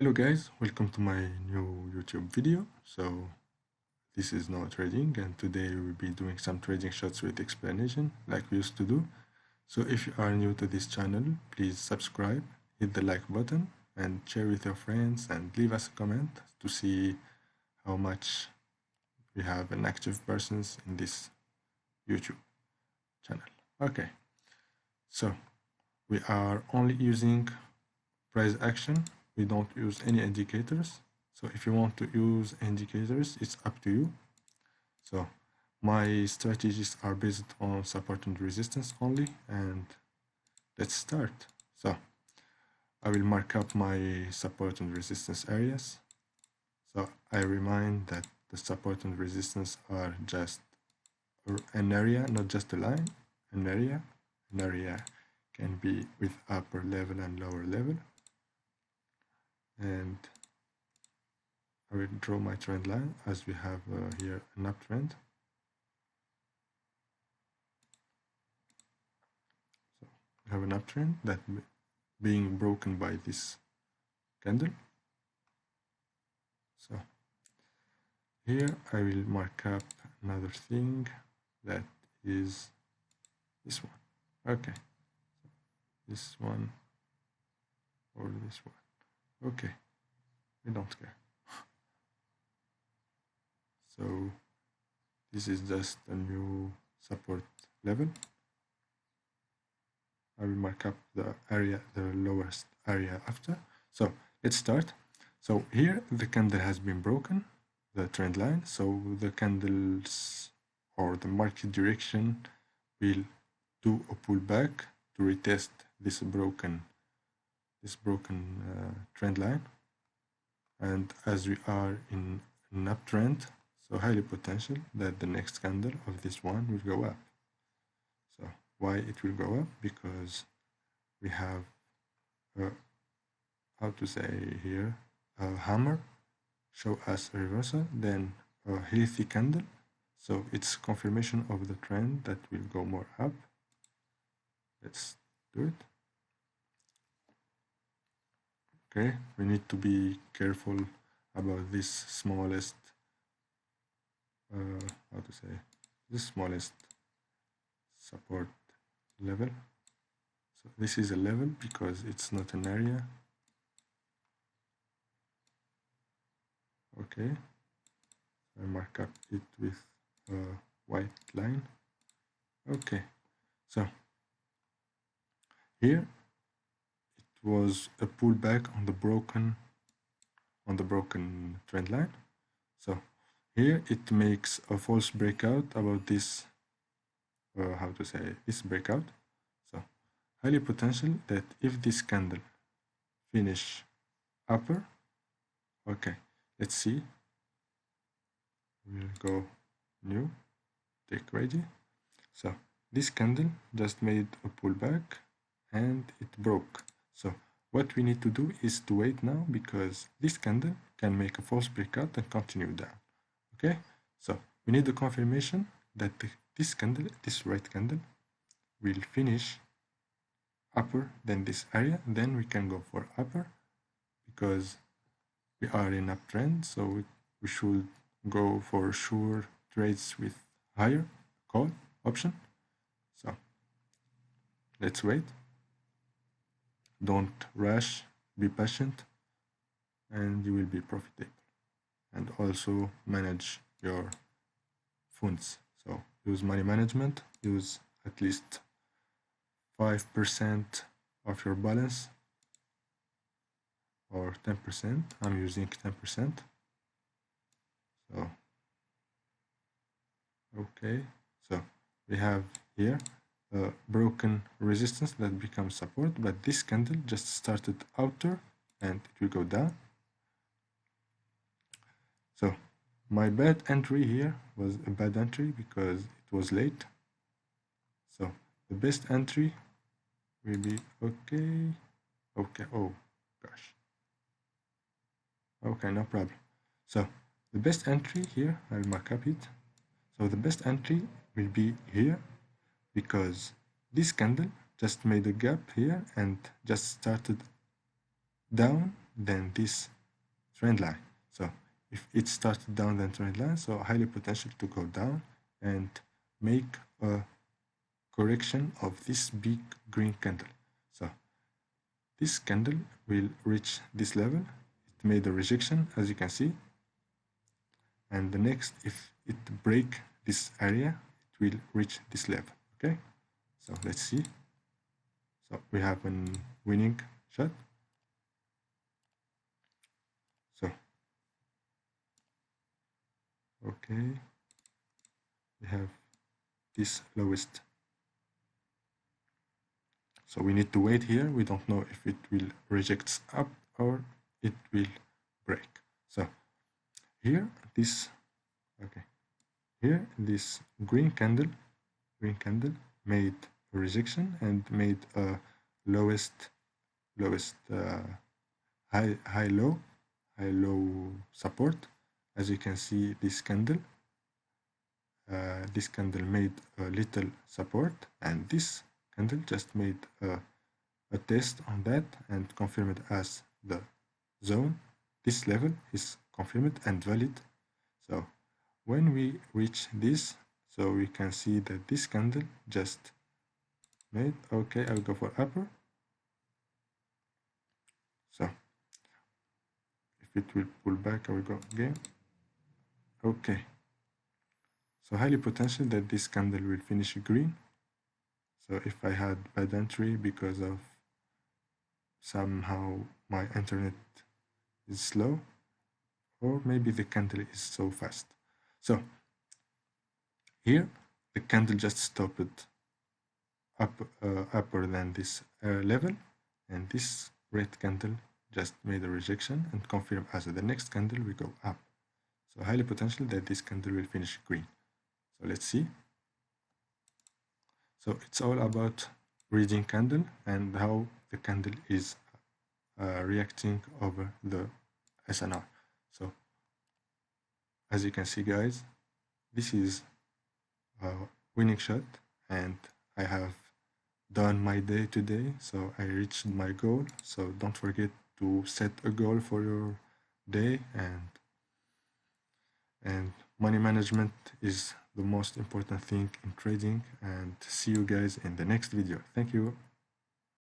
Hello guys, welcome to my new YouTube video. So this is no trading, and today we'll be doing some trading shots with explanation like we used to do. So if you are new to this channel, please subscribe, hit the like button and share with your friends and leave us a comment to see how much we have an active persons in this YouTube channel. Okay, so we are only using price action. We don't use any indicators. So if you want to use indicators, it's up to you. So my strategies are based on support and resistance only, and let's start. So I will mark up my support and resistance areas. So I remind that the support and resistance are just an area, not just a line, an area. An area can be with upper level and lower level. And I will draw my trend line as we have here an uptrend. So we have an uptrend that being broken by this candle. So here I will mark up another thing that is this one. Okay, this one or this one. Okay, I don't care. So this is just a new support level. I will mark up the area, the lowest area after. So let's start. So here the candle has been broken, the trend line. So the candles or the market direction will do a pullback to retest this broken trend line. And as we are in an uptrend, so highly potential that the next candle of this one will go up. So why it will go up? Because we have how to say here, a hammer show us a reversal, then a healthy candle. So it's confirmation of the trend that will go more up. Let's do it. Okay, we need to be careful about this smallest how to say, the smallest support level. So this is a level because it's not an area. Okay, I mark up it with a white line. Okay, so here it was a pullback on the broken trend line. So here it makes a false breakout about this, how to say, this breakout. So highly potential that if this candle finish upper, okay, let's see. We'll go new, take ready. So this candle just made a pullback and it broke. So what we need to do is to wait now, because this candle can make a false breakout and continue down. Okay, so we need the confirmation that this candle, this right candle, will finish upper than this area. Then we can go for upper, because we are in uptrend. So we should go for sure trades with higher call option. So let's wait. Don't rush, be patient, and you will be profitable. And also manage your funds. So use money management, use at least 5% of your balance, or 10%. I'm using 10%. So okay, so we have here a broken resistance that becomes support, but this candle just started outer and it will go down. So my bad entry here was a bad entry because it was late. So the best entry will be okay, oh gosh, okay, no problem. So the best entry here, I'll mark up it. So the best entry will be here, because this candle just made a gap here and just started down, then this trend line. So if it started down the trend line, so highly potential to go down and make a correction of this big green candle. So this candle will reach this level. It made a rejection, as you can see. And the next, if it break this area, it will reach this level. Okay, so let's see. So we have a winning shot. So okay, we have this lowest. So we need to wait here. We don't know if it will reject up or it will break. So here this, okay, here this green candle made a rejection and made a lowest high low support. As you can see, this candle made a little support, and this candle just made a test on that and confirmed as the zone. This level is confirmed and valid. So when we reach this, so we can see that this candle just made, okay, I'll go for upper. So if it will pull back, I will go again. Okay, so highly potential that this candle will finish green. So if I had bad entry because of somehow my internet is slow, or maybe the candle is so fast. So here the candle just stopped upper than this level, and this red candle just made a rejection and confirm as the next candle we go up. So highly potential that this candle will finish green. So let's see. So it's all about reading candle and how the candle is reacting over the SNR. So as you can see, guys, this is a winning shot, and I have done my day today, so I reached my goal. So don't forget to set a goal for your day, and money management is the most important thing in trading. And see you guys in the next video. Thank you.